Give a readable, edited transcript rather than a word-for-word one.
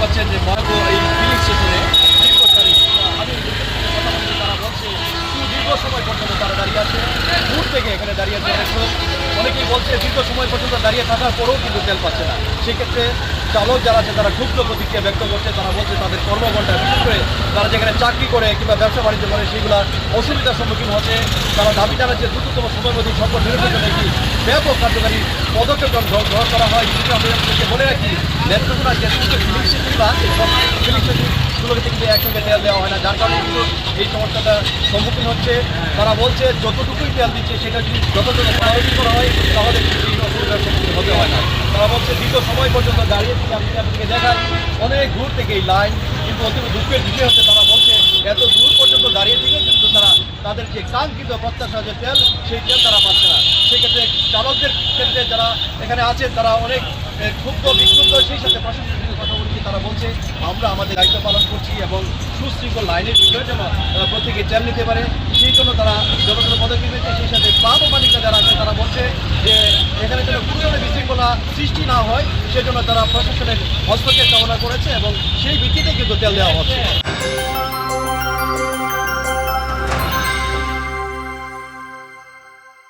পাচ্ছেন যে মহাগো এই ফিলিং স্টেশনে দীর্ঘ তারিখ আমি কথা বলছি, তারা বলছে দীর্ঘ সময় পর্যন্ত তারা দাঁড়িয়ে আছে, দূর থেকে এখানে দাঁড়িয়ে আছে অনেক লোক। অনেকেই বলছে দীর্ঘ সময় পর্যন্ত দাঁড়িয়ে থাকার পরেও কিন্তু তেল পাচ্ছে না। সেক্ষেত্রে চালক যারা আছে তারা ক্ষুব্ধ প্রতিক্রিয়া ব্যক্ত করছে। তারা বলছে তাদের কর্মঘণ্টা, বিশেষ করে তারা যেখানে চাকরি করে কিংবা ব্যবসা বাণিজ্য করে সেগুলোর অসুবিধার সম্মুখীন হচ্ছে। তারা দাবি জানাচ্ছে দ্রুততম সময়ের মধ্যে সম্পদ নিরসনের জন্য একটি ব্যাপক কার্যকারী পদক্ষেপ গ্রহণ করা হয়। কিন্তু আমি আপনাদেরকে বলে রাখি, নেত্রকোনা যে সমস্ত ফিলিং স্টেশনগুলো আছে সব ফিলিং স্টেশনগুলোকে কিন্তু একসঙ্গে তেল দেওয়া হয় না, যার কারণে কিন্তু এই সমস্যাটার সম্মুখীন হচ্ছে। তারা বলছে যতটুকুই তেল দিচ্ছে সেটা যদি যতটুকু খরচ করা হয় তাহলে কিন্তু এই অসুবিধার সম্মুখীন হতে হয় না। তারা বলছে দীর্ঘ সময় পর্যন্ত দাঁড়িয়ে থেকে আমি আপনাদেরকে দেখাই অনেক দূর থেকে এই লাইন, কিন্তু অত্যন্ত দুঃখের বিষয় হচ্ছে তারা বলছে এত দূর পর্যন্ত দাঁড়িয়ে থেকে কিন্তু তারা তাদের যে কাঙ্ক্ষিত প্রত্যাশা যে তেল সেই তেল তারা পাচ্ছে না। সেক্ষেত্রে চালকদের ক্ষেত্রে যারা এখানে আছেন তারা অনেক ক্ষুব্ধ বিক্ষুব্ধ। সেই সাথে প্রশাসনের সঙ্গে কথা বলছি, তারা বলছে আমরা আমাদের দায়িত্ব পালন করছি এবং সুশৃঙ্খল লাইনের বিষয়ে যেন প্রত্যেকে তেল নিতে পারে সেই জন্য তারা যথাযথ পদক্ষেপ নিচ্ছে। সেই সাথে পাম্প মালিকরা যারা আছে তারা বলছে যে এখানে যেন কোনো ধরনের বিশৃঙ্খলা সৃষ্টি না হয় সেজন্য তারা প্রশাসনের হস্তক্ষেপ কামনা করেছে এবং সেই ভিত্তিতে কিন্তু তেল দেওয়া হচ্ছে।